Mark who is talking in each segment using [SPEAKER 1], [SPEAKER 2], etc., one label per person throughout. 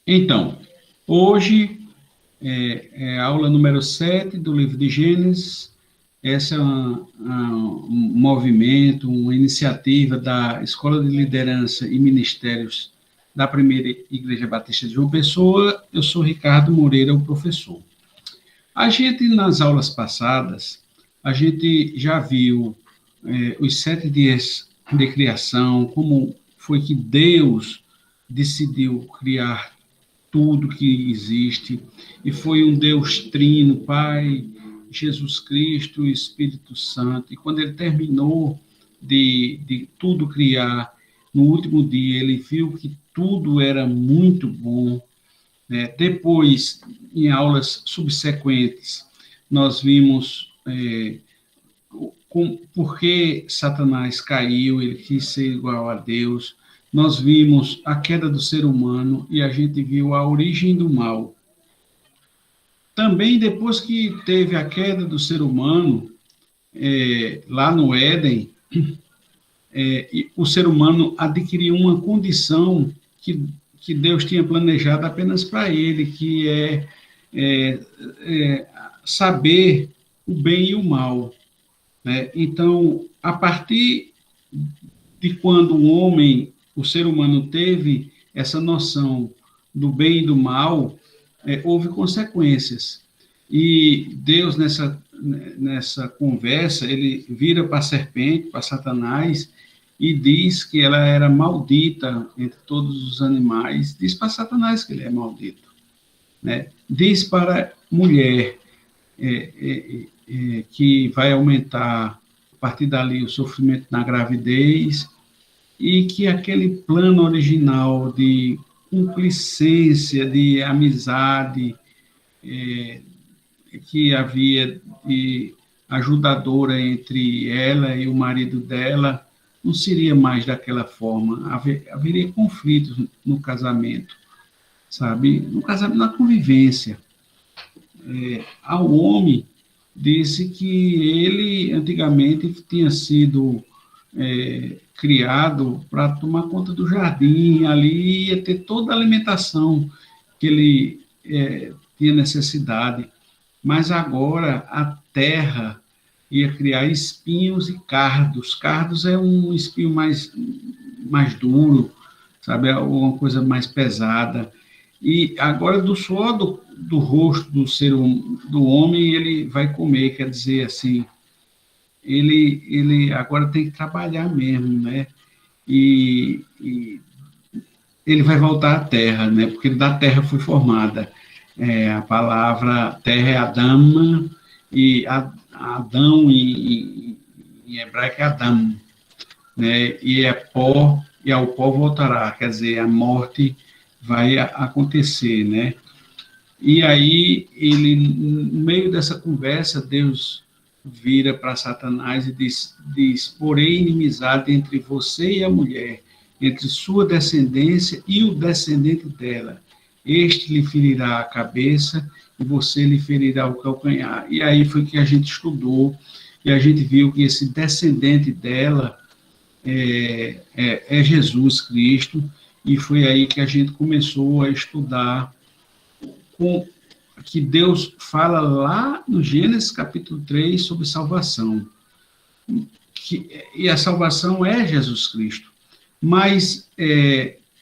[SPEAKER 1] Então, hoje é a aula número 7 do livro de Gênesis. Essa é um movimento, uma iniciativa da Escola de Liderança e Ministérios da Primeira Igreja Batista de João Pessoa. Eu sou Ricardo Moreira, o professor. A gente, nas aulas passadas, a gente já viu os 7 dias de criação, como foi que Deus decidiu criar tudo que existe, e foi um Deus trino, Pai, Jesus Cristo e Espírito Santo, e quando ele terminou de tudo criar, no último dia ele viu que tudo era muito bom. Depois, em aulas subsequentes, nós vimos por que Satanás caiu, ele quis ser igual a Deus. Nós vimos a queda do ser humano e a gente viu a origem do mal. Também, depois que teve a queda do ser humano, lá no Éden, o ser humano adquiriu uma condição que Deus tinha planejado apenas para ele, que é saber o bem e o mal. Então, a partir de quando o ser humano teve essa noção do bem e do mal, houve consequências. E Deus, nessa conversa, ele vira para a serpente, para Satanás, e diz que ela era maldita entre todos os animais. Diz para Satanás que ele é maldito. Diz para a mulher que vai aumentar, a partir dali, o sofrimento na gravidez, e que aquele plano original de complicência, de amizade, que havia de ajudadora entre ela e o marido dela, não seria mais daquela forma. Haveria conflitos no casamento, sabe? No casamento, na convivência. Ao homem, disse que ele, antigamente, tinha sido criado para tomar conta do jardim, ali ia ter toda a alimentação que ele tinha necessidade, mas agora a terra ia criar espinhos e cardos. Cardos é um espinho mais duro, sabe, é uma coisa mais pesada. E agora do suor do rosto do homem ele vai comer, quer dizer assim, ele agora tem que trabalhar mesmo, e ele vai voltar à terra, porque da terra foi formada. A palavra terra é Adama, e Adão em hebraico é Adam, e é pó, e ao pó voltará, quer dizer, a morte vai acontecer, E aí, no meio dessa conversa, Deus vira para Satanás e diz: porém inimizade entre você e a mulher, entre sua descendência e o descendente dela. Este lhe ferirá a cabeça e você lhe ferirá o calcanhar. E aí foi que a gente estudou, e a gente viu que esse descendente dela é Jesus Cristo, e foi aí que a gente começou a estudar que Deus fala lá no Gênesis capítulo 3 sobre salvação. E a salvação é Jesus Cristo. Mas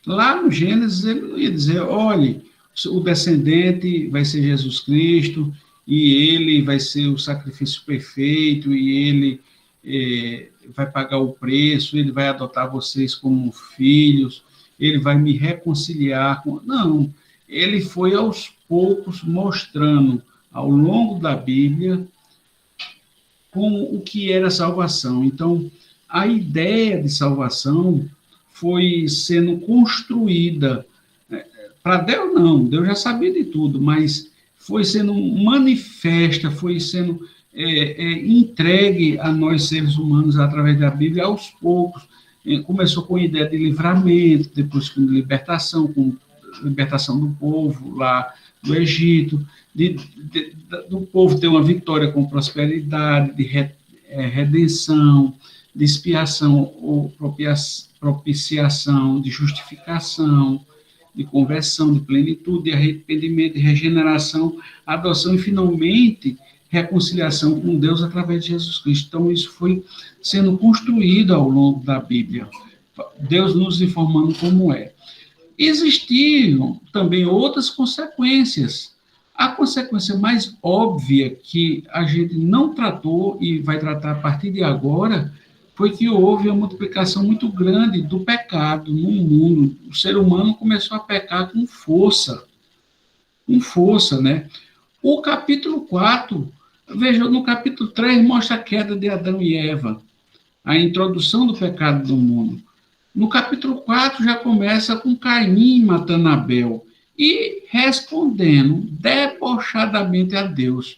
[SPEAKER 1] lá no Gênesis ele não ia dizer: olhe, o descendente vai ser Jesus Cristo, e ele vai ser o sacrifício perfeito, e ele vai pagar o preço, ele vai adotar vocês como filhos, ele vai me reconciliar com... Não, ele foi aos poucos mostrando, ao longo da Bíblia, como o que era salvação. Então, a ideia de salvação foi sendo construída. Para Deus, não, Deus já sabia de tudo, mas foi sendo manifesta, foi sendo entregue a nós, seres humanos, através da Bíblia, aos poucos. Começou com a ideia de livramento, depois com libertação do povo lá do Egito, do povo ter uma vitória com prosperidade, de redenção, de expiação ou propiciação, de justificação, de conversão, de plenitude, de arrependimento, de regeneração, adoção e, finalmente, reconciliação com Deus através de Jesus Cristo. Então, isso foi sendo construído ao longo da Bíblia. Deus nos informando como é. Existiam também outras consequências. A consequência mais óbvia que a gente não tratou e vai tratar a partir de agora foi que houve uma multiplicação muito grande do pecado no mundo. O ser humano começou a pecar com força, né? O capítulo 4, veja, no capítulo 3 mostra a queda de Adão e Eva, a introdução do pecado no mundo. No capítulo 4 já começa com Caim matando Abel e respondendo debochadamente a Deus.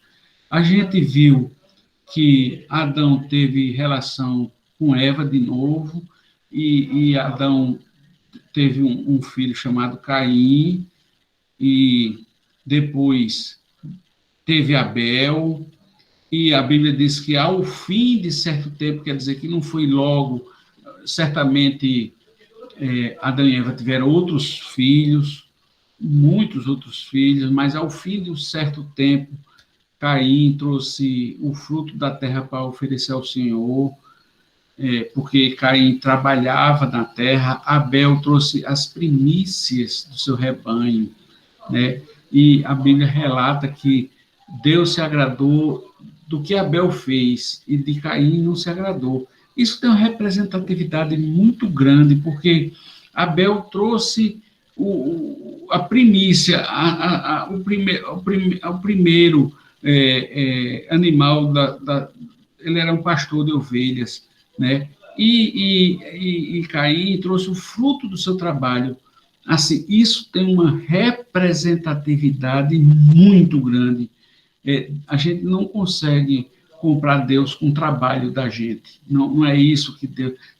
[SPEAKER 1] A gente viu que Adão teve relação com Eva de novo, e Adão teve um filho chamado Caim, e depois teve Abel, e a Bíblia diz que ao fim de certo tempo, quer dizer que não foi logo, certamente Adão e Eva tiveram outros filhos, muitos outros filhos, mas ao fim de um certo tempo, Caim trouxe o fruto da terra para oferecer ao Senhor, porque Caim trabalhava na terra. Abel trouxe as primícias do seu rebanho, né? E a Bíblia relata que Deus se agradou do que Abel fez e de Caim não se agradou. Isso tem uma representatividade muito grande, porque Abel trouxe a primícia, o primeiro animal, ele era um pastor de ovelhas, né? E Caim trouxe o fruto do seu trabalho. Assim, isso tem uma representatividade muito grande. A gente não consegue comprar Deus com o trabalho da gente. Não é isso que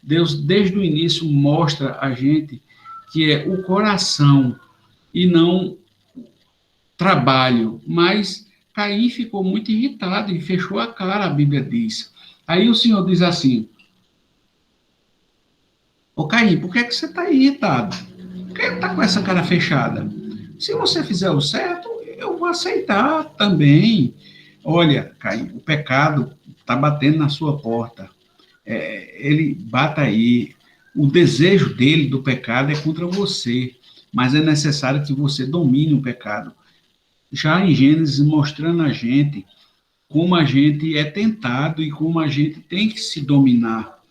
[SPEAKER 1] Deus, desde o início, mostra a gente que é o coração e não trabalho. Mas Caim ficou muito irritado e fechou a cara, a Bíblia diz. Aí o Senhor diz assim: ô Caim, por que é que você está irritado? Por que está com essa cara fechada? Se você fizer o certo, eu vou aceitar também. Olha, Caim, o pecado está batendo na sua porta. Ele bata aí. O desejo dele do pecado é contra você, mas é necessário que você domine o pecado. Já em Gênesis, mostrando a gente como a gente é tentado e como a gente tem que se dominar,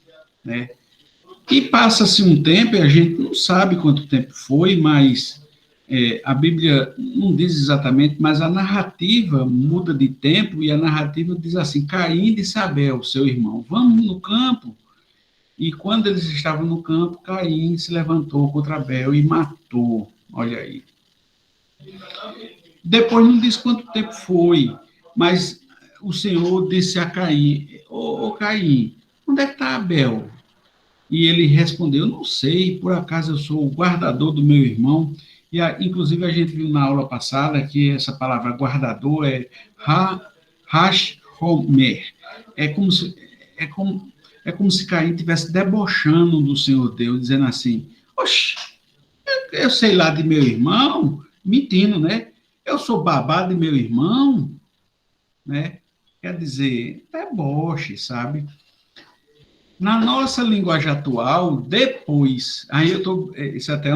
[SPEAKER 1] né? E passa-se um tempo, e a gente não sabe quanto tempo foi, mas a Bíblia não diz exatamente, mas a narrativa muda de tempo, e a narrativa diz assim: Caim disse a Abel, seu irmão, vamos no campo. E quando eles estavam no campo, Caim se levantou contra Abel e matou. Olha aí. Depois não diz quanto tempo foi, mas o Senhor disse a Caim: ô Caim, onde é que está Abel? E ele respondeu: não sei, por acaso eu sou o guardador do meu irmão. E inclusive a gente viu na aula passada que essa palavra guardador é Hashomer. É como se Caim estivesse debochando do Senhor Deus, dizendo assim: oxe, eu sei lá de meu irmão, mentindo, né? Eu sou babá de meu irmão, né? Quer dizer, deboche, sabe? Na nossa linguagem atual, depois, aí eu estou, isso até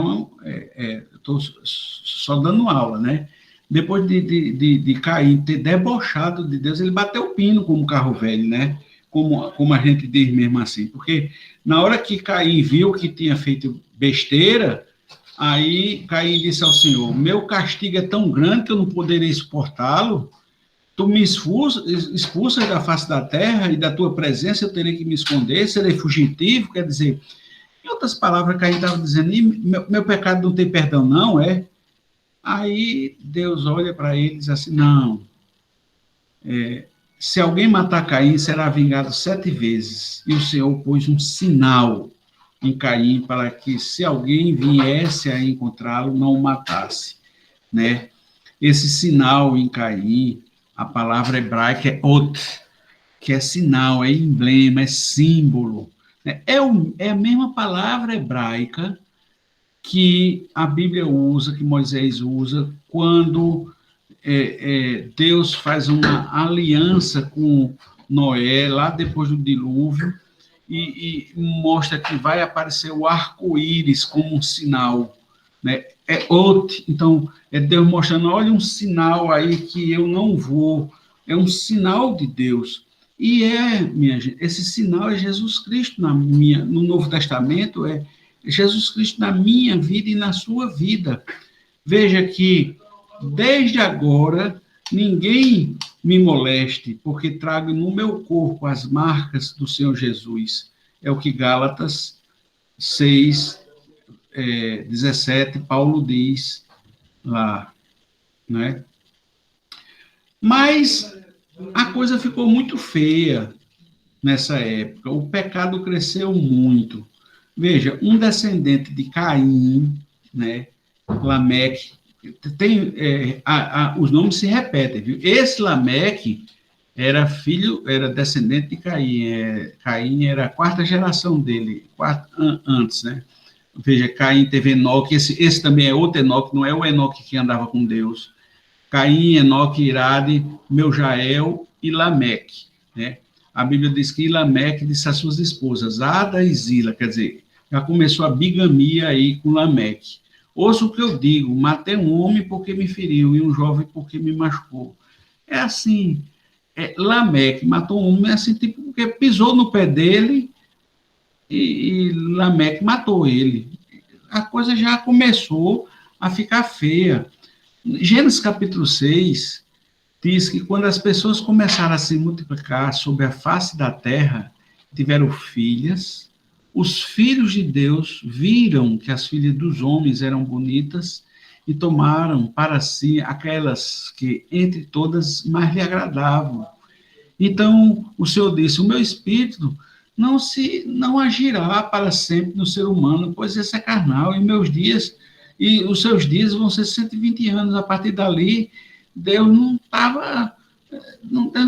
[SPEAKER 1] estou só dando aula, né? Depois de Caim ter debochado de Deus, ele bateu o pino como carro velho, né? Como a gente diz mesmo assim, porque na hora que Caim viu que tinha feito besteira, aí Caim disse ao Senhor: meu castigo é tão grande que eu não poderei suportá-lo. Tu me expulsas da face da terra, e da tua presença eu terei que me esconder, serei fugitivo. Quer dizer, em outras palavras, Caim estava dizendo: meu pecado não tem perdão, não, é? Aí Deus olha para ele e diz assim: não, se alguém matar Caim, será vingado 7 vezes. E o Senhor pôs um sinal em Caim para que, se alguém viesse a encontrá-lo, não o matasse, né? Esse sinal em Caim, a palavra hebraica é ot, que é sinal, é emblema, é símbolo. né? É a mesma palavra hebraica que a Bíblia usa, que Moisés usa, quando Deus faz uma aliança com Noé, lá depois do dilúvio, e mostra que vai aparecer o arco-íris como um sinal, né? Então, é Deus mostrando, olha um sinal aí que eu não vou, é um sinal de Deus. E minha gente, esse sinal é Jesus Cristo no Novo Testamento, é Jesus Cristo na minha vida e na sua vida. Veja que, desde agora, ninguém me moleste, porque trago no meu corpo as marcas do Senhor Jesus. É o que Gálatas 6, 17, Paulo diz lá, né? Mas a coisa ficou muito feia nessa época. O pecado cresceu muito. Veja, um descendente de Caim, né, Lameque, os nomes se repetem, viu? Esse Lameque era descendente de Caim. Caim era a quarta geração dele, antes, né? Veja, Caim teve Enoque, esse também é outro Enoque, não é o Enoque que andava com Deus. Caim, Enoque, Irade, Meujael e Lameque, né? A Bíblia diz que Lameque disse às suas esposas, Ada e Zila, quer dizer, já começou a bigamia aí com Lameque. Ouça o que eu digo, matei um homem porque me feriu e um jovem porque me machucou. É assim, Lameque matou um homem assim, tipo, porque pisou no pé dele e Lameque matou ele. A coisa já começou a ficar feia. Gênesis capítulo 6 diz que quando as pessoas começaram a se multiplicar sobre a face da terra, tiveram filhas, os filhos de Deus viram que as filhas dos homens eram bonitas e tomaram para si aquelas que entre todas mais lhe agradavam. Então o Senhor disse: o meu espírito não agirá para sempre no ser humano, pois esse é carnal, e os seus dias vão ser 120 anos. A partir dali, Deus não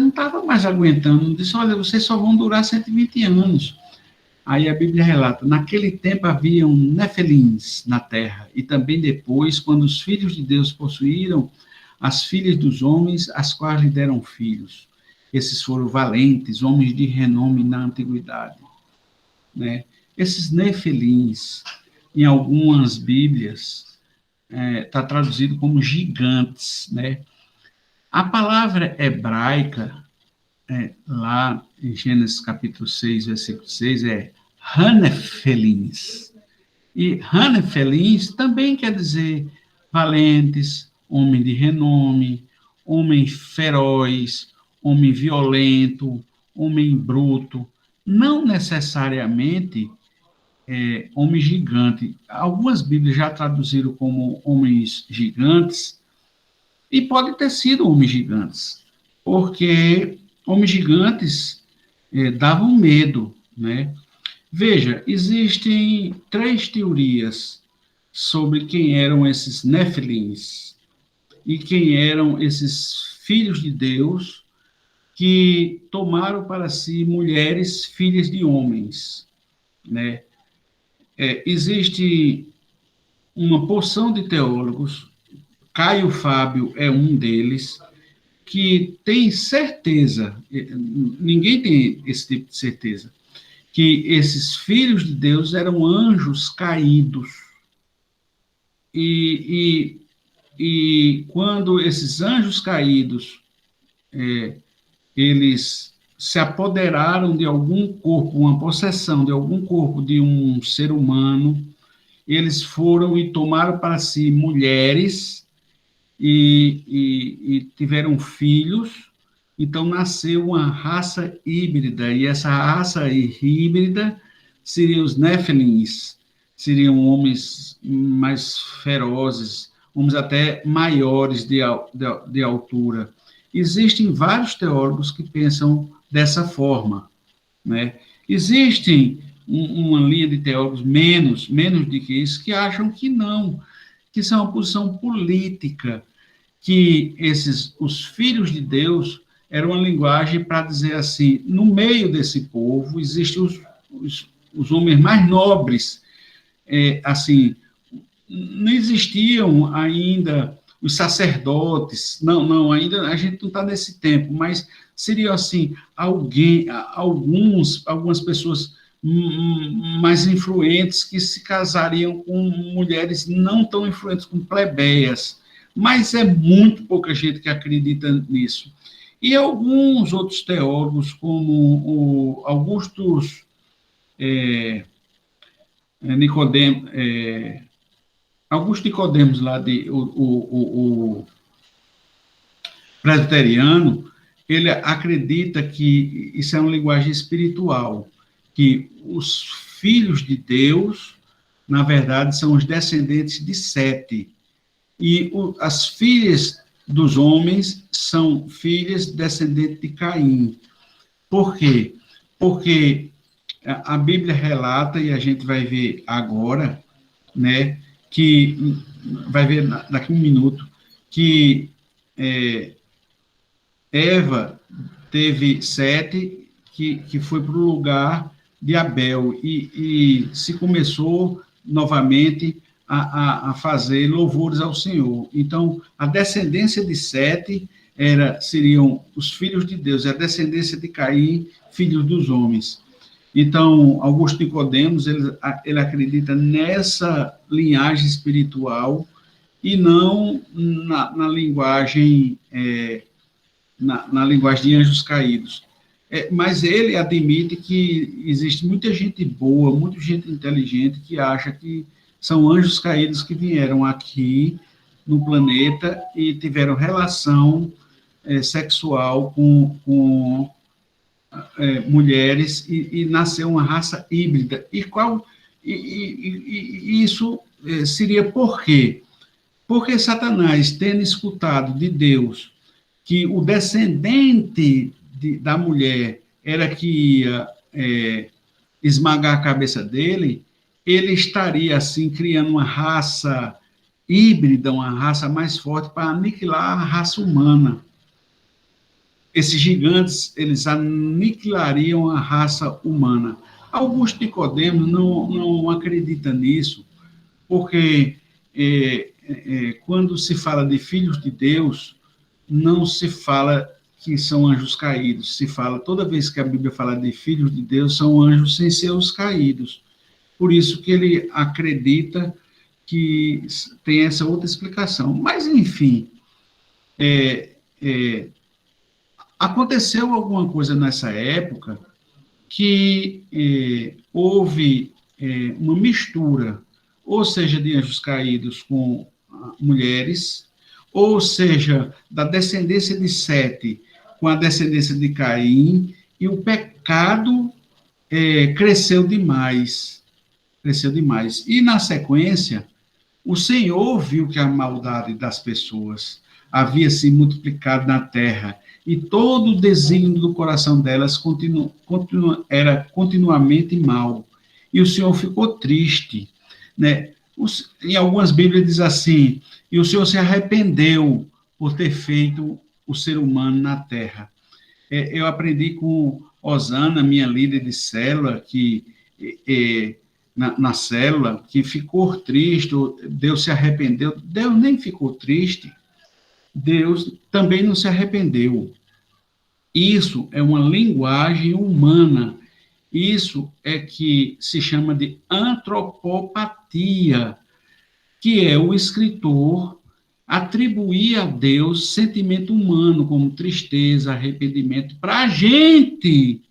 [SPEAKER 1] estava mais aguentando. Disse: olha, vocês só vão durar 120 anos. Aí a Bíblia relata: naquele tempo haviam nefelins na terra, e também depois, quando os filhos de Deus possuíram as filhas dos homens, as quais lhe deram filhos. Esses foram valentes, homens de renome na antiguidade, né? Esses nefelins, em algumas Bíblias, está traduzido como gigantes, né? A palavra hebraica, lá em Gênesis capítulo 6, versículo 6, é Hanefelins. E Hanefelins também quer dizer valentes, homem de renome, homem feroz, homem violento, homem bruto. Não necessariamente homem gigante. Algumas Bíblias já traduziram como homens gigantes, e pode ter sido homens gigantes, porque homens gigantes davam medo, né? Veja, existem 3 teorias sobre quem eram esses nefilins e quem eram esses filhos de Deus que tomaram para si mulheres filhas de homens, né? Existe uma porção de teólogos, Caio Fábio é um deles, que tem certeza, ninguém tem esse tipo de certeza, que esses filhos de Deus eram anjos caídos. E quando esses anjos caídos, eles se apoderaram de algum corpo, uma possessão de algum corpo de um ser humano, eles foram e tomaram para si mulheres e tiveram filhos. Então nasceu uma raça híbrida, e essa raça híbrida seriam os Nefilins, seriam homens mais ferozes, homens até maiores de altura. Existem vários teólogos que pensam dessa forma, né? Existem uma linha de teólogos menos do que isso, que acham que não, que isso é uma posição política, que os filhos de Deus era uma linguagem para dizer assim: no meio desse povo existem os homens mais nobres, assim, não existiam ainda os sacerdotes, ainda a gente não está nesse tempo, mas seria assim, algumas pessoas mais influentes que se casariam com mulheres não tão influentes, como plebeias, mas é muito pouca gente que acredita nisso. E alguns outros teólogos, como o Nicodemo, Augusto Nicodemos, lá o presbiteriano, ele acredita que isso é uma linguagem espiritual, que os filhos de Deus, na verdade, são os descendentes de Sete, e as filhas dos homens são filhas descendentes de Caim. Por quê? Porque a Bíblia relata, e a gente vai ver agora, né, que vai ver daqui a um minuto, que Eva teve Sete, que foi para o lugar de Abel, e se começou novamente a fazer louvores ao Senhor. Então, a descendência de Sete seriam os filhos de Deus, e a descendência de Caim, filhos dos homens. Então, Augusto Nicodemos, ele acredita nessa linhagem espiritual e não na linguagem na linguagem de anjos caídos. Mas ele admite que existe muita gente boa, muita gente inteligente que acha que são anjos caídos que vieram aqui no planeta e tiveram relação sexual com mulheres e nasceu uma raça híbrida. E isso seria por quê? Porque Satanás, tendo escutado de Deus que o descendente da mulher era que ia esmagar a cabeça dele, ele estaria, assim, criando uma raça híbrida, uma raça mais forte para aniquilar a raça humana. Esses gigantes, eles aniquilariam a raça humana. Augusto Nicodemos não acredita nisso, porque quando se fala de filhos de Deus, não se fala que são anjos caídos, se fala, toda vez que a Bíblia fala de filhos de Deus, são anjos sem ser os caídos. Por isso que ele acredita que tem essa outra explicação. Mas, enfim, aconteceu alguma coisa nessa época que houve uma mistura, ou seja, de anjos caídos com mulheres, ou seja, da descendência de Sete com a descendência de Caim, e o pecado cresceu demais. Cresceu demais. E, na sequência, o Senhor viu que a maldade das pessoas havia se multiplicado na terra, e todo o desígnio do coração delas era continuamente mal. E o Senhor ficou triste, né? Em algumas Bíblias diz assim, e o Senhor se arrependeu por ter feito o ser humano na terra. Eu aprendi com Osana, minha líder de célula, que na célula, que ficou triste, Deus se arrependeu. Deus nem ficou triste, Deus também não se arrependeu. Isso é uma linguagem humana. Isso é que se chama de antropopatia, que é o escritor atribuir a Deus sentimento humano, como tristeza, arrependimento, para a gente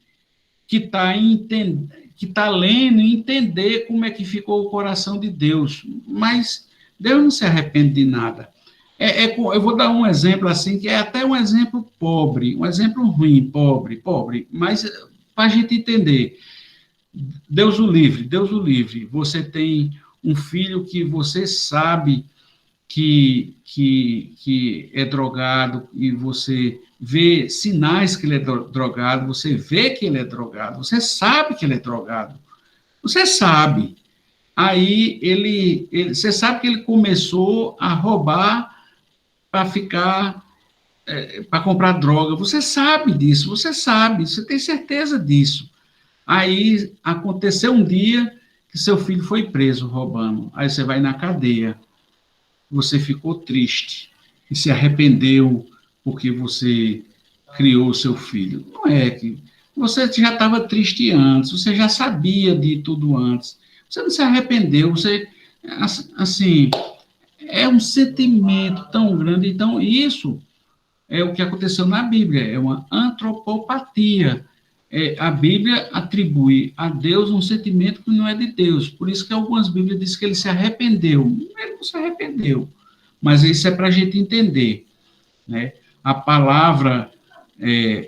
[SPEAKER 1] que está lendo e entender como é que ficou o coração de Deus. Mas Deus não se arrepende de nada. Eu vou dar um exemplo assim, que é até um exemplo pobre, um exemplo ruim, pobre, mas para a gente entender. Deus o livre, você tem um filho que você sabe que é drogado, e você vê sinais que ele é drogado, você vê que ele é drogado, você sabe que ele é drogado, você sabe. Aí você sabe que ele começou a roubar para para comprar droga, você sabe disso, você tem certeza disso. Aí aconteceu um dia que seu filho foi preso roubando. Aí você vai na cadeia. Você ficou triste e se arrependeu porque você criou o seu filho. Não é que você já estava triste antes, você já sabia de tudo antes. Você não se arrependeu, você assim, é um sentimento tão grande. Então, isso é o que aconteceu na Bíblia, é uma antropopatia. A Bíblia atribui a Deus um sentimento que não é de Deus. Por isso que algumas Bíblias dizem que ele se arrependeu. Ele não se arrependeu. Mas isso é para a gente entender, né? A palavra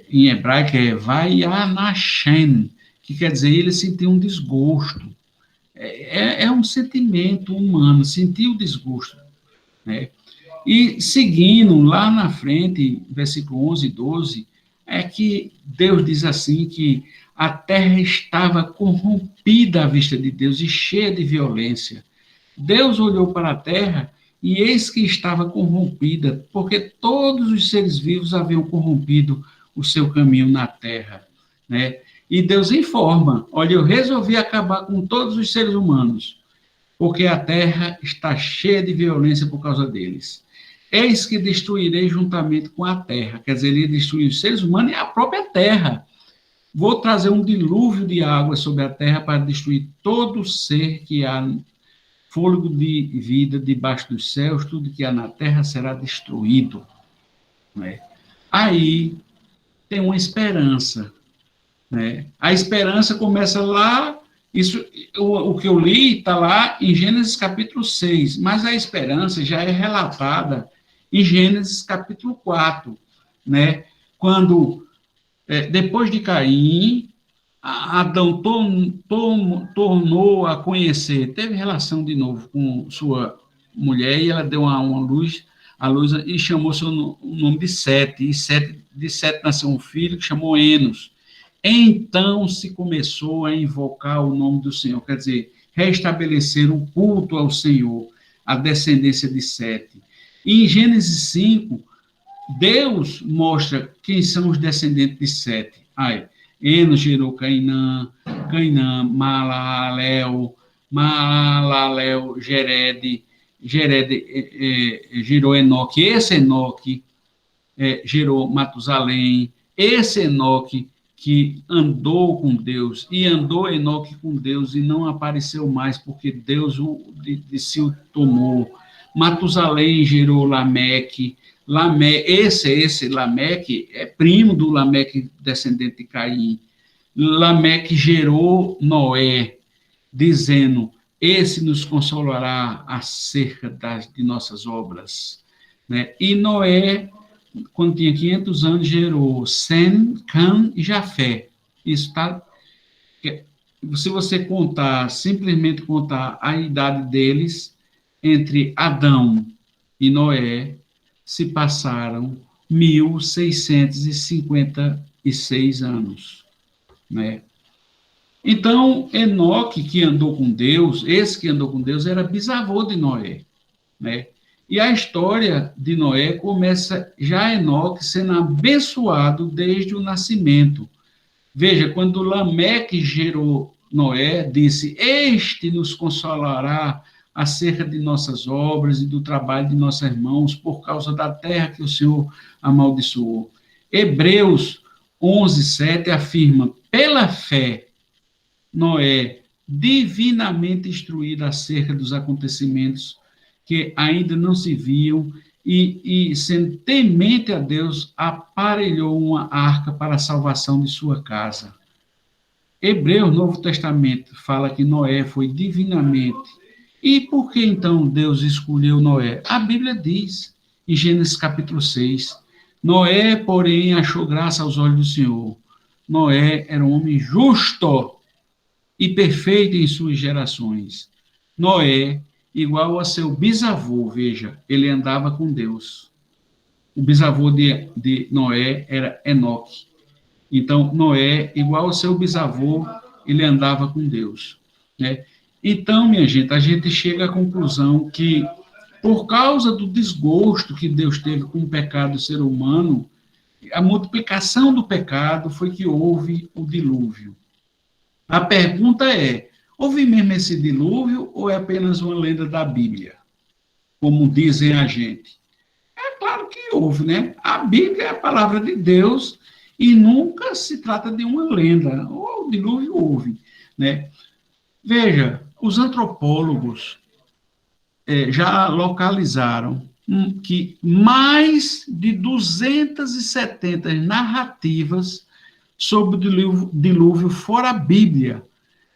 [SPEAKER 1] em hebraico é vayanashem, que quer dizer ele sentiu um desgosto. É um sentimento humano, sentir o desgosto, né? E seguindo lá na frente, versículo 11 e 12, é que Deus diz assim que a terra estava corrompida à vista de Deus e cheia de violência. Deus olhou para a terra e eis que estava corrompida, porque todos os seres vivos haviam corrompido o seu caminho na terra, né? E Deus informa, olha, eu resolvi acabar com todos os seres humanos, porque a terra está cheia de violência por causa deles. Eis que destruirei juntamente com a terra. Quer dizer, ele ia destruir os seres humanos e a própria terra. Vou trazer um dilúvio de água sobre a terra para destruir todo ser que há fôlego de vida debaixo dos céus, tudo que há na terra será destruído. Né? Aí tem uma esperança. Né? A esperança começa lá, isso, o que eu li está lá em Gênesis capítulo 6, mas a esperança já é relatada em Gênesis capítulo 4, né? Quando, depois de Caim, Adão tornou a conhecer, teve relação de novo com sua mulher, e ela deu uma luz, a luz, e chamou seu nome de Sete, e de Sete nasceu um filho que chamou Enos. Então se começou a invocar o nome do Senhor, quer dizer, restabelecer o culto ao Senhor, a descendência de Sete. E em Gênesis 5, Deus mostra quem são os descendentes de Sete. Enos gerou Cainã, Malalel, Gered gerou Enoque, esse Enoque gerou Matusalém, esse Enoque que andou com Deus, e andou Enoque com Deus, e não apareceu mais, porque Deus de si o tomou. Matusalém gerou Lameque, esse Lameque é primo do Lameque, descendente de Caim. Lameque gerou Noé, dizendo, esse nos consolará acerca de nossas obras. Né? E Noé, quando tinha 500 anos, gerou Sem, Cã e Jafé. Isso está... Se você contar, simplesmente contar a idade deles, entre Adão e Noé, se passaram 1.656 anos. Né? Então, Enoque, que andou com Deus, esse que andou com Deus, era bisavô de Noé. Né? E a história de Noé começa já Enoque sendo abençoado desde o nascimento. Veja, quando Lameque gerou Noé, disse, este nos consolará acerca de nossas obras e do trabalho de nossas mãos, por causa da terra que o Senhor amaldiçoou. Hebreus 11:7 afirma, pela fé, Noé, divinamente instruído acerca dos acontecimentos que ainda não se viam, e sendo temente a Deus, aparelhou uma arca para a salvação de sua casa. Hebreus, Novo Testamento, fala que Noé foi divinamente. E por que então Deus escolheu Noé? A Bíblia diz, em Gênesis capítulo 6, Noé, porém, achou graça aos olhos do Senhor. Noé era um homem justo e perfeito em suas gerações. Noé, igual a seu bisavô, veja, ele andava com Deus. O bisavô de Noé era Enoque. Então, Noé, igual ao seu bisavô, ele andava com Deus. Né? Então, minha gente, a gente chega à conclusão que, por causa do desgosto que Deus teve com o pecado do ser humano, a multiplicação do pecado foi que houve o dilúvio. A pergunta é, houve mesmo esse dilúvio ou é apenas uma lenda da Bíblia, como dizem a gente? É claro que houve, né? A Bíblia é a palavra de Deus e nunca se trata de uma lenda. O dilúvio houve, né? Veja, os antropólogos já localizaram que mais de 270 narrativas sobre o dilúvio fora a Bíblia,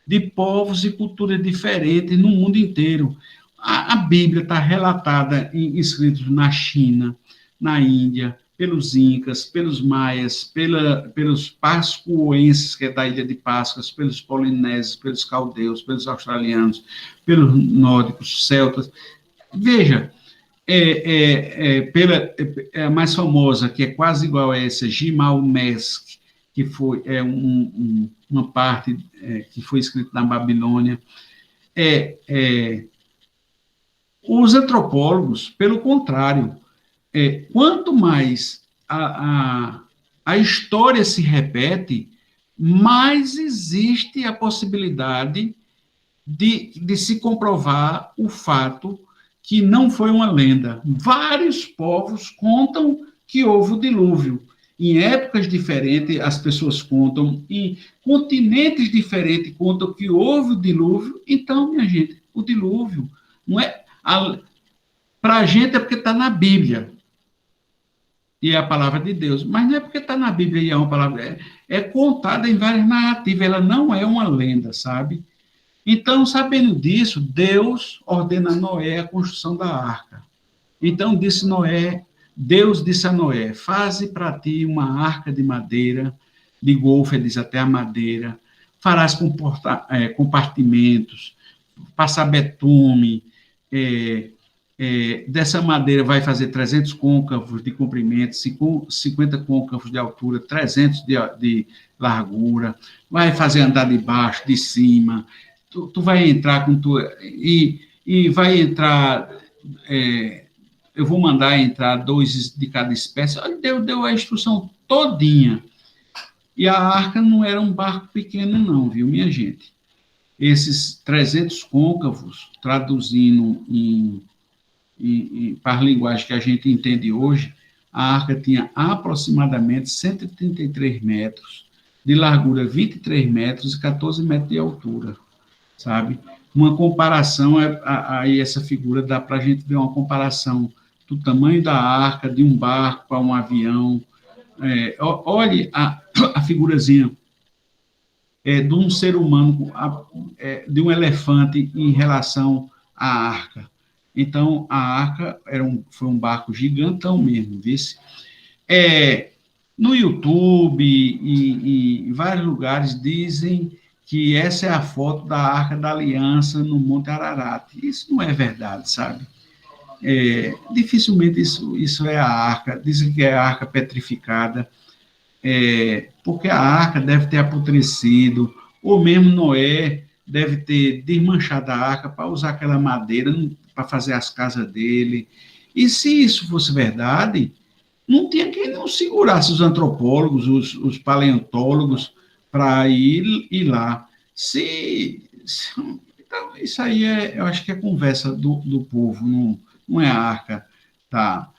[SPEAKER 1] de povos e culturas diferentes no mundo inteiro. A Bíblia está relatada em escritos na China, na Índia, pelos Incas, pelos Maias, pelos Pascoenses, que é da Ilha de Páscoa, pelos Polinésios, pelos Caldeus, pelos Australianos, pelos Nórdicos, Celtas. Veja, a mais famosa, que é quase igual a essa, Gimalmesk, que foi uma parte que foi escrita na Babilônia. Os antropólogos, pelo contrário, quanto mais a história se repete, mais existe a possibilidade de se comprovar o fato que não foi uma lenda. Vários povos contam que houve o dilúvio. Em épocas diferentes, as pessoas contam, em continentes diferentes, contam que houve o dilúvio. Então, minha gente, o dilúvio não é. Para a gente é porque está na Bíblia e é a palavra de Deus, mas não é porque está na Bíblia e é uma palavra. É contada em várias narrativas, ela não é uma lenda, sabe? Então, sabendo disso, Deus ordena a Noé a construção da arca. Então, Deus disse a Noé, faze para ti uma arca de madeira, de golfe, diz até a madeira, farás compartimentos, passar betume, dessa madeira vai fazer 300 côncavos de comprimento, 50 côncavos de altura, 300 de largura, vai fazer andar de baixo, de cima, tu vai entrar com e vai entrar, eu vou mandar entrar 2 de cada espécie. Deu a instrução todinha. E a arca não era um barco pequeno não, viu, minha gente? Esses 300 côncavos, traduzindo para a linguagem que a gente entende hoje, a arca tinha aproximadamente 133 metros, de largura 23 metros e 14 metros de altura, sabe? Uma comparação, aí essa figura dá para a gente ver uma comparação do tamanho da arca, de um barco para um avião. Olhe a figurazinha de um ser humano, de um elefante em relação à arca. Então, a arca foi um barco gigantão mesmo, disse. No YouTube e em vários lugares dizem que essa é a foto da Arca da Aliança no Monte Ararat. Isso não é verdade, sabe? Dificilmente isso é a arca. Dizem que é a arca petrificada, porque a arca deve ter apodrecido, ou mesmo Noé deve ter desmanchado a arca para usar aquela madeira para fazer as casas dele. E se isso fosse verdade, não tinha quem não segurasse os antropólogos, os paleontólogos, para ir lá. Então, isso aí eu acho que é conversa do povo, não é a arca. Tá?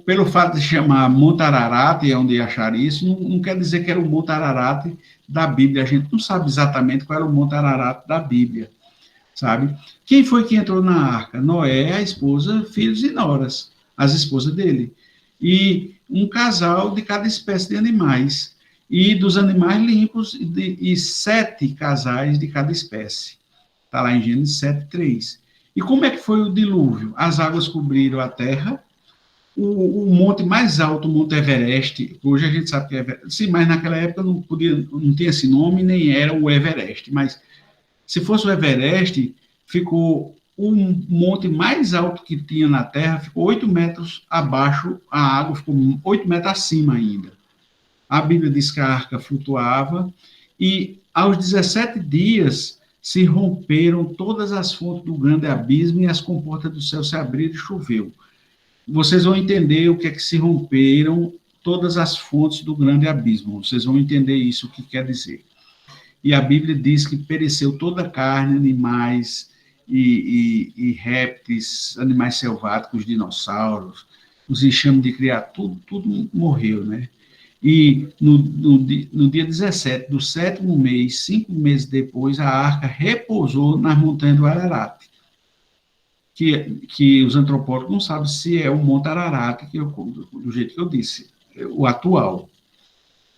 [SPEAKER 1] Pelo fato de chamar Monte Ararat, é onde achar isso, não quer dizer que era o Monte Ararat da Bíblia. A gente não sabe exatamente qual era o Monte Ararat da Bíblia, sabe? Quem foi que entrou na arca? Noé, a esposa, filhos e noras, as esposas dele. E um casal de cada espécie de animais. E dos animais limpos, e 7 casais de cada espécie. Está lá em Gênesis 7:3. E como é que foi o dilúvio? As águas cobriram a terra, o monte mais alto, o Monte Everest, hoje a gente sabe que é Everest, sim, mas naquela época não tinha esse nome, nem era o Everest, mas se fosse o Everest, ficou o monte mais alto que tinha na Terra, ficou 8 metros abaixo, a água ficou 8 metros acima ainda. A Bíblia diz que a arca flutuava, e aos 17 dias se romperam todas as fontes do grande abismo e as comportas do céu se abriram e choveu. Vocês vão entender o que é que se romperam todas as fontes do grande abismo. Vocês vão entender isso, o que quer dizer. e a Bíblia diz que pereceu toda a carne, animais e répteis, animais selváticos, dinossauros, os enxames de criatura, tudo morreu, né? E no dia 17 do sétimo mês, 5 meses depois, a arca repousou nas montanhas do Ararat, que os antropólogos não sabem se é o Monte Ararat, do jeito que eu disse, o atual,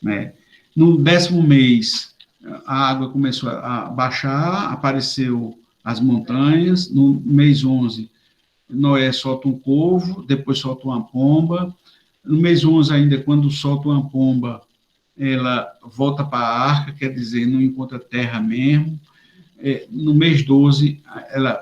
[SPEAKER 1] né? No 10º mês, a água começou a baixar, apareceu as montanhas. No mês 11, Noé solta um corvo, depois solta uma pomba. No mês 11 ainda, quando solta uma pomba, ela volta para a arca, quer dizer, não encontra terra mesmo. No mês 12, ela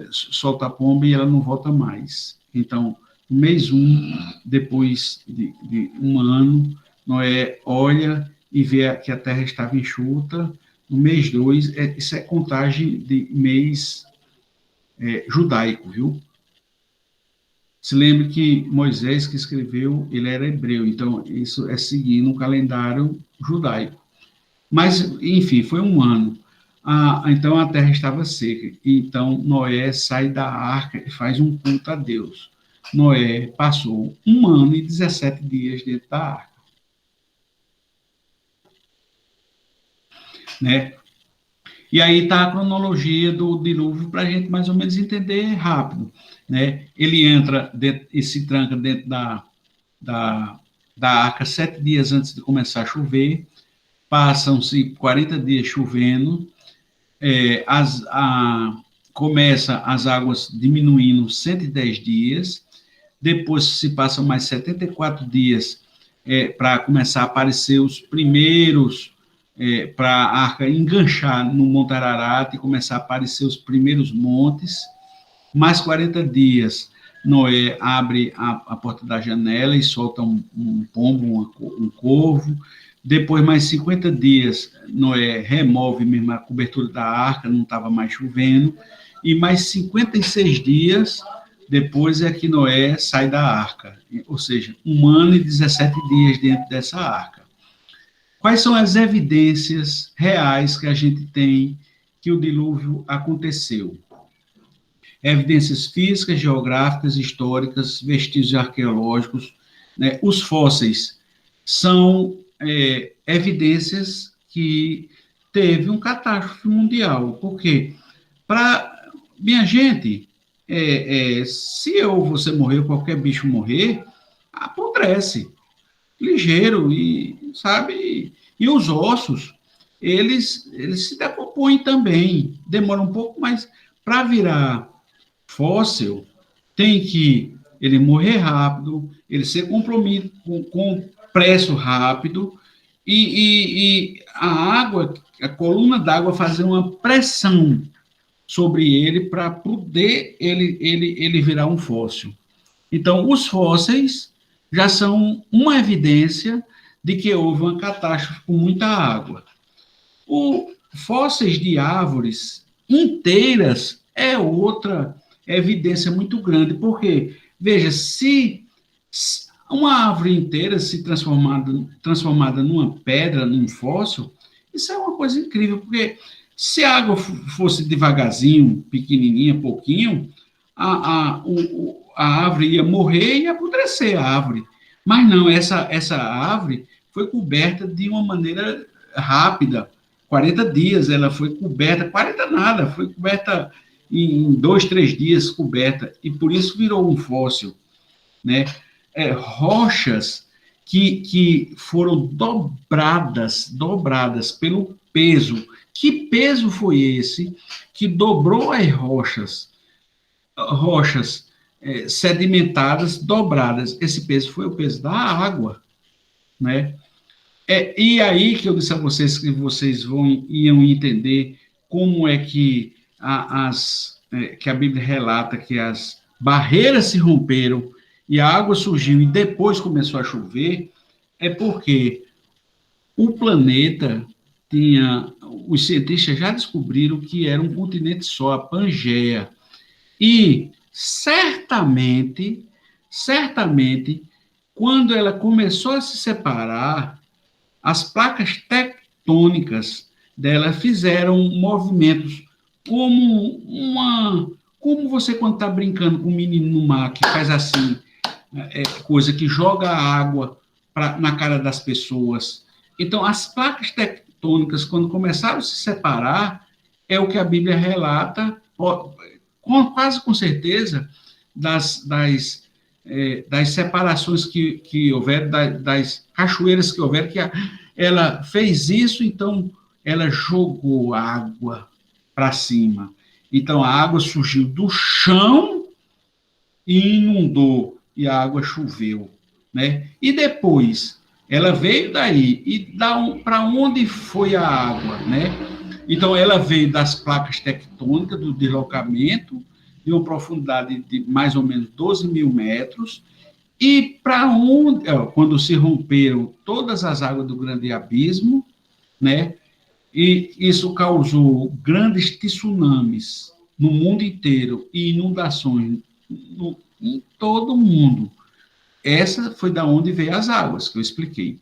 [SPEAKER 1] solta a pomba e ela não volta mais. Então, no mês 1, depois de um ano, Noé olha e vê que a terra estava enxuta. No mês 2, isso é contagem de mês judaico, viu? Se lembre que Moisés, que escreveu, ele era hebreu, então isso é seguindo o calendário judaico. Mas, enfim, foi um ano. Então a terra estava seca. Então Noé sai da arca e faz um culto a Deus. Noé passou 1 ano e 17 dias dentro da arca. Né? E aí está a cronologia do dilúvio para a gente mais ou menos entender rápido. Né? Ele entra e se tranca dentro da arca 7 dias antes de começar a chover. Passam-se 40 dias chovendo. Começa as águas diminuindo 110 dias. Depois se passam mais 74 dias para começar a aparecer os primeiros, para a arca enganchar no Monte Ararat e começar a aparecer os primeiros montes. Mais 40 dias, Noé abre a porta da janela e solta um pombo, um corvo. Depois, mais 50 dias, Noé remove mesmo a cobertura da arca, não estava mais chovendo. E mais 56 dias depois é que Noé sai da arca. Ou seja, 1 ano e 17 dias dentro dessa arca. Quais são as evidências reais que a gente tem que o dilúvio aconteceu? Evidências físicas, geográficas, históricas, vestígios arqueológicos. Né? Os fósseis são evidências que teve um catástrofe mundial. Por quê? Minha gente, se eu ou você morrer, ou qualquer bicho morrer, apodrece, ligeiro, e sabe? E os ossos, eles se decompõem também. Demora um pouco, mas para virar fóssil, tem que ele morrer rápido, ele ser comprometido com preço rápido, e a água, a coluna d'água fazer uma pressão sobre ele para poder ele virar um fóssil. Então, os fósseis já são uma evidência de que houve uma catástrofe com muita água. Fósseis de árvores inteiras é outra evidência muito grande, porque, veja, se uma árvore inteira se transformada numa pedra, num fóssil, isso é uma coisa incrível, porque se a água fosse devagarzinho, pequenininha, pouquinho, a árvore ia morrer e ia apodrecer a árvore. Mas não, essa árvore foi coberta de uma maneira rápida. 40 dias ela foi coberta, 40 nada, foi coberta em 2, 3 dias coberta, e por isso virou um fóssil. Né? Rochas que foram dobradas pelo peso. Que peso foi esse que dobrou as rochas sedimentadas, dobradas? Esse peso foi o peso da água, né? E aí que eu disse a vocês que vocês iam entender como é que que a Bíblia relata que as barreiras se romperam e a água surgiu e depois começou a chover, é porque o planeta os cientistas já descobriram que era um continente só, a Pangeia. E certamente, quando ela começou a se separar, as placas tectônicas dela fizeram movimentos como você quando está brincando com um menino no mar, que faz assim, coisa que joga água na cara das pessoas. Então, as placas tectônicas, quando começaram a se separar, é o que a Bíblia relata, quase com certeza, das separações que houver, das cachoeiras que houver, que ela fez isso, então ela jogou água para cima. Então a água surgiu do chão e inundou, e a água choveu, né? E depois ela veio daí, e para onde foi a água, né? Então ela veio das placas tectônicas, do deslocamento, de uma profundidade de mais ou menos 12 mil metros, e para onde, quando se romperam todas as águas do grande abismo, né? E isso causou grandes tsunamis no mundo inteiro e inundações em todo o mundo. Essa foi da onde veio as águas, que eu expliquei.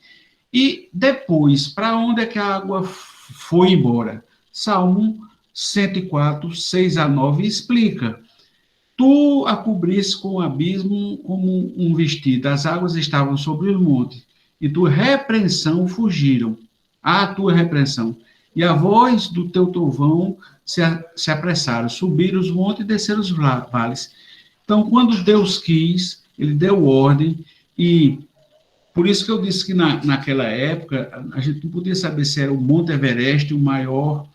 [SPEAKER 1] E depois, para onde é que a água foi embora? Salmo 104, 6 a 9 explica: tu a cobriste com o abismo como um vestido, as águas estavam sobre o monte, e tua repreensão fugiram, a tua repreensão. E a voz do teu trovão se apressaram, subiram os montes e desceram os vales. Então, quando Deus quis, ele deu ordem, e por isso que eu disse que naquela época, a gente não podia saber se era o Monte Everest o maior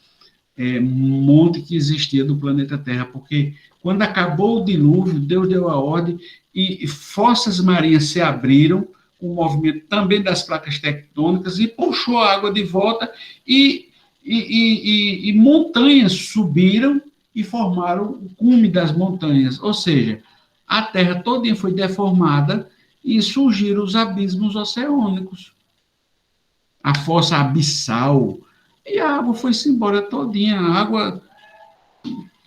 [SPEAKER 1] monte que existia do planeta Terra, porque quando acabou o dilúvio, Deus deu a ordem e fossas marinhas se abriram, com o movimento também das placas tectônicas, e puxou a água de volta, e montanhas subiram e formaram o cume das montanhas, ou seja, a Terra todinha foi deformada e surgiram os abismos oceânicos, a fossa abissal, e a água foi-se embora todinha. A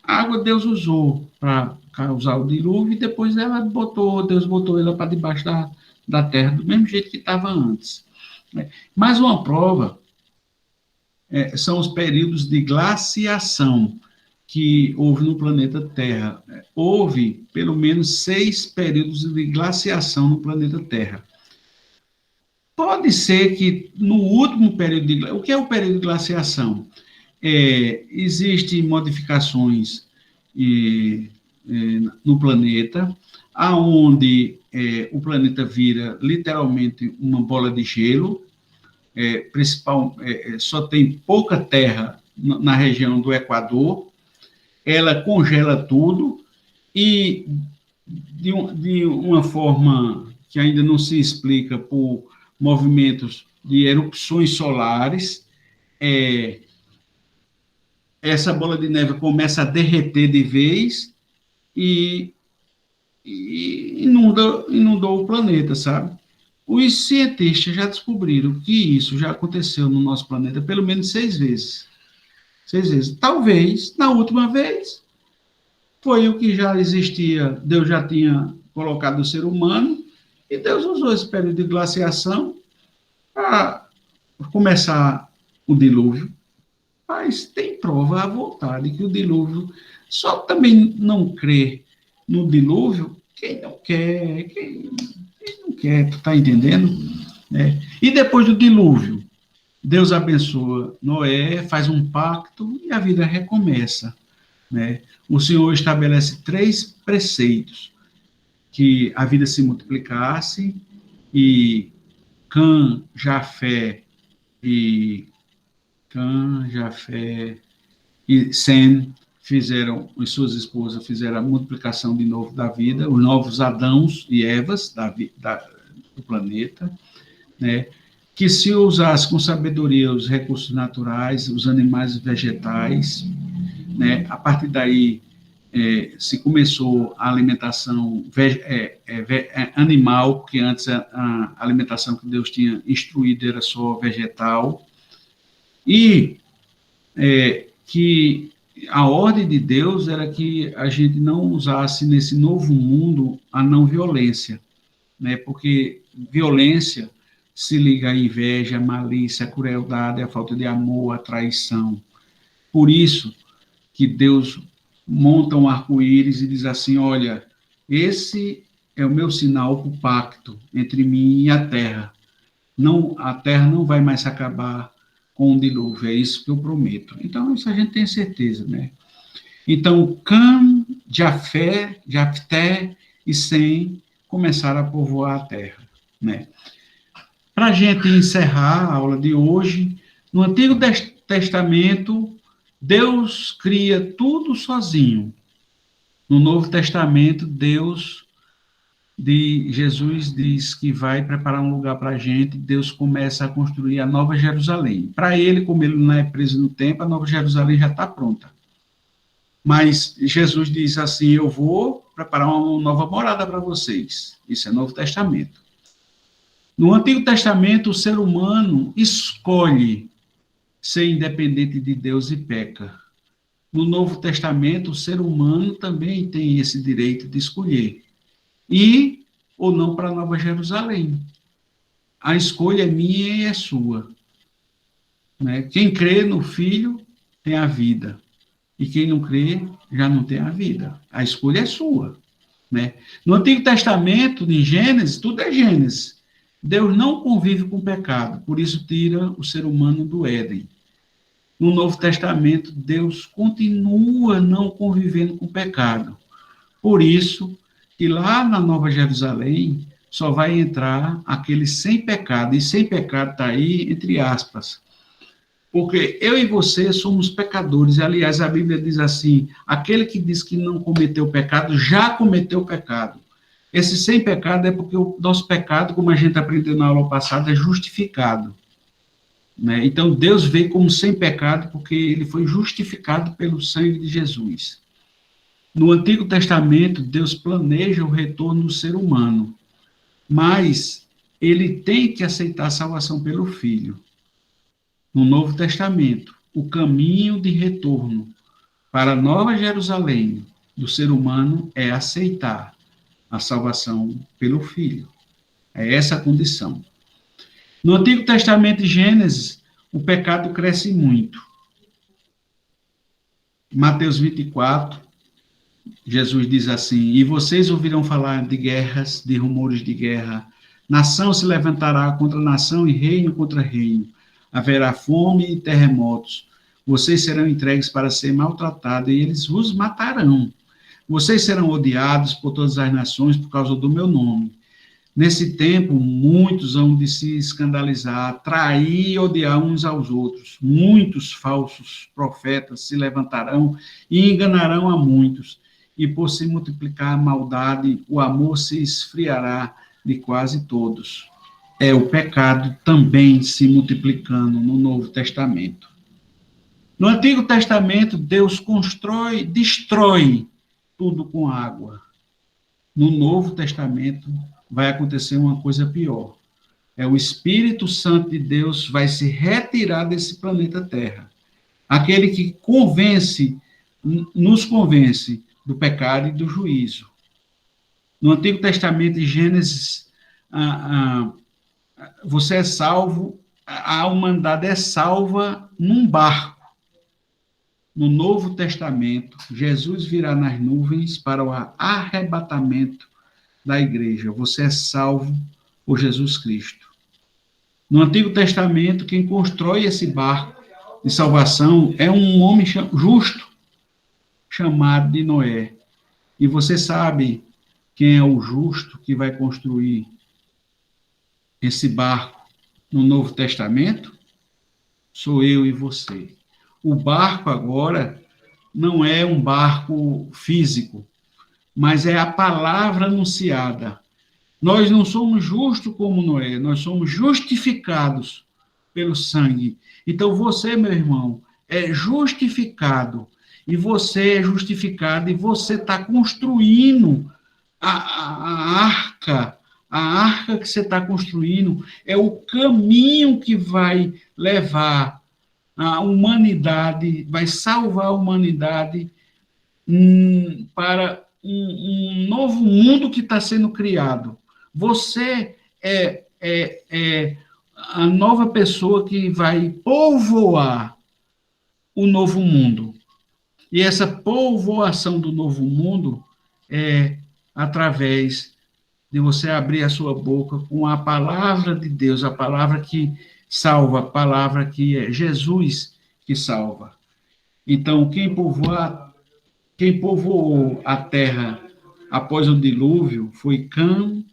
[SPEAKER 1] água Deus usou para causar o dilúvio, e depois Deus botou ela para debaixo da terra, do mesmo jeito que estava antes. Mais uma prova são os períodos de glaciação que houve no planeta Terra. Houve pelo menos 6 períodos de glaciação no planeta Terra. Pode ser que no último período o que é o período de glaciação? Existem modificações no planeta, aonde o planeta vira literalmente uma bola de gelo, só tem pouca terra na região do Equador, ela congela tudo, e de uma forma que ainda não se explica por movimentos de erupções solares, essa bola de neve começa a derreter de vez e inundou o planeta, sabe? Os cientistas já descobriram que isso já aconteceu no nosso planeta pelo menos 6 vezes. 6 vezes. Talvez, na última vez, foi o que já existia, Deus já tinha colocado o ser humano, e Deus usou esse período de glaciação para começar o dilúvio. Mas tem prova à vontade que o dilúvio, só também não crê no dilúvio quem não quer, tu está entendendo? E depois do dilúvio, Deus abençoa Noé, faz um pacto e a vida recomeça, né? O Senhor estabelece 3 preceitos: que a vida se multiplicasse, e Cã, Jafé e Sem as suas esposas fizeram a multiplicação de novo da vida, os novos Adãos e Evas do planeta, né? Que se usasse com sabedoria os recursos naturais, os animais e vegetais, né? A partir daí se começou a alimentação animal, porque antes a alimentação que Deus tinha instruído era só vegetal, e que a ordem de Deus era que a gente não usasse nesse novo mundo a não violência, né? Porque violência se liga à inveja, à malícia, à crueldade, à falta de amor, à traição. Por isso que Deus monta um arco-íris e diz assim, olha, esse é o meu sinal para o pacto entre mim e a terra. Não, a terra não vai mais se acabar com o dilúvio, é isso que eu prometo. Então, isso a gente tem certeza, né? Então, Cã, Jafté e Sem começaram a povoar a terra, né? Para a gente encerrar a aula de hoje, no Antigo Testamento, Deus cria tudo sozinho. No Novo Testamento, Jesus diz que vai preparar um lugar para a gente, Deus começa a construir a Nova Jerusalém. Para ele, como ele não é preso no tempo, a Nova Jerusalém já está pronta. Mas Jesus diz assim, eu vou preparar uma nova morada para vocês. Isso é Novo Testamento. No Antigo Testamento, o ser humano escolhe ser independente de Deus e peca. No Novo Testamento, o ser humano também tem esse direito de escolher. Ir ou não para Nova Jerusalém. A escolha é minha e é sua. Né? Quem crê no Filho tem a vida. E quem não crê já não tem a vida. A escolha é sua. Né? No Antigo Testamento, em Gênesis, tudo é Gênesis. Deus não convive com o pecado, por isso tira o ser humano do Éden. No Novo Testamento, Deus continua não convivendo com o pecado. Por isso que lá na Nova Jerusalém só vai entrar aquele sem pecado, e sem pecado está aí entre aspas. Porque eu e você somos pecadores, aliás, a Bíblia diz assim, aquele que diz que não cometeu pecado, já cometeu pecado. Esse sem pecado é porque o nosso pecado, como a gente aprendeu na aula passada, é justificado. Né? Então, Deus veio como sem pecado porque ele foi justificado pelo sangue de Jesus. No Antigo Testamento, Deus planeja o retorno do ser humano, mas ele tem que aceitar a salvação pelo Filho. No Novo Testamento, o caminho de retorno para a Nova Jerusalém do ser humano é aceitar a salvação pelo Filho. É essa a condição. No Antigo Testamento, em Gênesis, o pecado cresce muito. Mateus 24, Jesus diz assim, e vocês ouvirão falar de guerras, de rumores de guerra. Nação se levantará contra nação e reino contra reino. Haverá fome e terremotos. Vocês serão entregues para ser maltratados e eles vos matarão. Vocês serão odiados por todas as nações por causa do meu nome. Nesse tempo, muitos hão de se escandalizar, trair e odiar uns aos outros. Muitos falsos profetas se levantarão e enganarão a muitos. E por se multiplicar a maldade, o amor se esfriará de quase todos. É o pecado também se multiplicando no Novo Testamento. No Antigo Testamento, Deus destrói tudo com água. No Novo Testamento, vai acontecer uma coisa pior. É o Espírito Santo de Deus vai se retirar desse planeta Terra. Aquele que nos convence do pecado e do juízo. No Antigo Testamento, em Gênesis, você é salvo, a humanidade é salva num barco. No Novo Testamento, Jesus virá nas nuvens para o arrebatamento da igreja. Você é salvo por Jesus Cristo. No Antigo Testamento, quem constrói esse barco de salvação é um homem justo, chamado de Noé. E você sabe quem é o justo que vai construir esse barco no Novo Testamento? Sou eu e você. O barco agora não é um barco físico, mas é a palavra anunciada. Nós não somos justos como Noé, nós somos justificados pelo sangue. Então você, meu irmão, é justificado, e você é justificado, e você está construindo a arca que você está construindo é o caminho que vai levar a humanidade, vai salvar a humanidade para um novo mundo que está sendo criado. Você é a nova pessoa que vai povoar o novo mundo. E essa povoação do novo mundo é através de você abrir a sua boca com a palavra de Deus, a palavra que salva, a palavra que é Jesus que salva. Então, quem povoou a terra após o dilúvio foi Cã,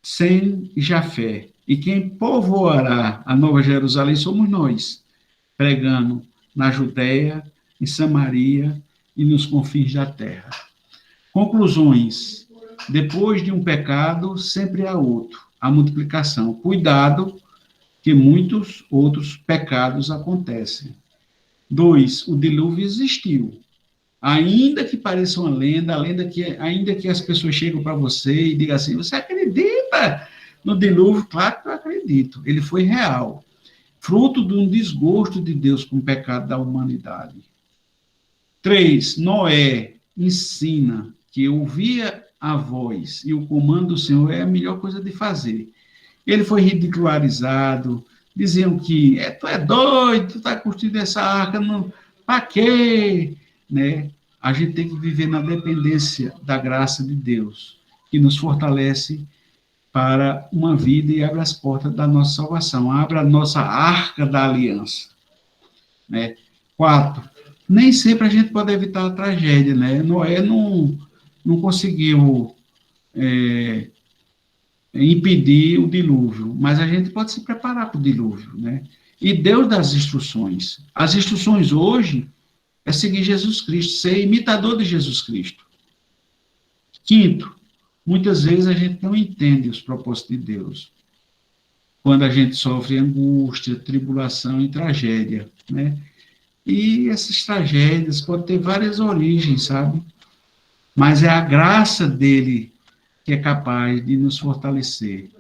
[SPEAKER 1] Sem e Jafé. E quem povoará a Nova Jerusalém somos nós, pregando na Judéia, em Samaria e nos confins da terra. Conclusões. Depois de um pecado, sempre há outro, a multiplicação. Cuidado, que muitos outros pecados acontecem. 2. O dilúvio existiu. Ainda que pareça uma lenda, ainda que as pessoas chegam para você e digam assim, você acredita no dilúvio? Claro que eu acredito. Ele foi real. Fruto de um desgosto de Deus com o pecado da humanidade. 3. Noé ensina que ouvir a voz e o comando do Senhor é a melhor coisa de fazer. Ele foi ridicularizado, diziam que tu é doido, tu está construindo essa arca, para quê? Né? A gente tem que viver na dependência da graça de Deus, que nos fortalece para uma vida e abre as portas da nossa salvação, abre a nossa arca da aliança. Né? 4. Nem sempre a gente pode evitar a tragédia, né? Noé não conseguiu impedir o dilúvio, mas a gente pode se preparar para o dilúvio, né? E Deus dá as instruções. As instruções hoje é seguir Jesus Cristo, ser imitador de Jesus Cristo. 5. Muitas vezes a gente não entende os propósitos de Deus. Quando a gente sofre angústia, tribulação e tragédia, né? E essas tragédias podem ter várias origens, sabe? Mas é a graça dele que é capaz de nos fortalecer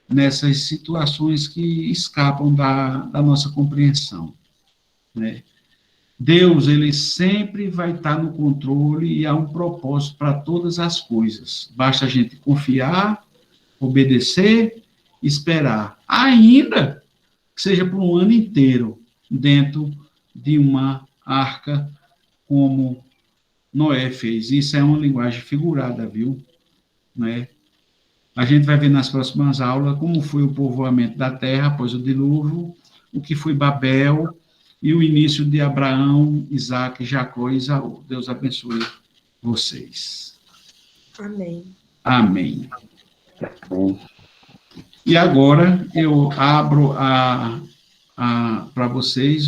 [SPEAKER 1] nessas situações que escapam da nossa compreensão, né? Deus, ele sempre vai estar no controle e há um propósito para todas as coisas. Basta a gente confiar, obedecer, esperar, ainda que seja por um ano inteiro, dentro de uma arca, como Noé fez. Isso é uma linguagem figurada, viu? Né? A gente vai ver nas próximas aulas como foi o povoamento da terra após o dilúvio, o que foi Babel e o início de Abraão, Isaac, Jacó e Isaú. Deus abençoe vocês.
[SPEAKER 2] Amém.
[SPEAKER 1] Amém. E agora eu abro para vocês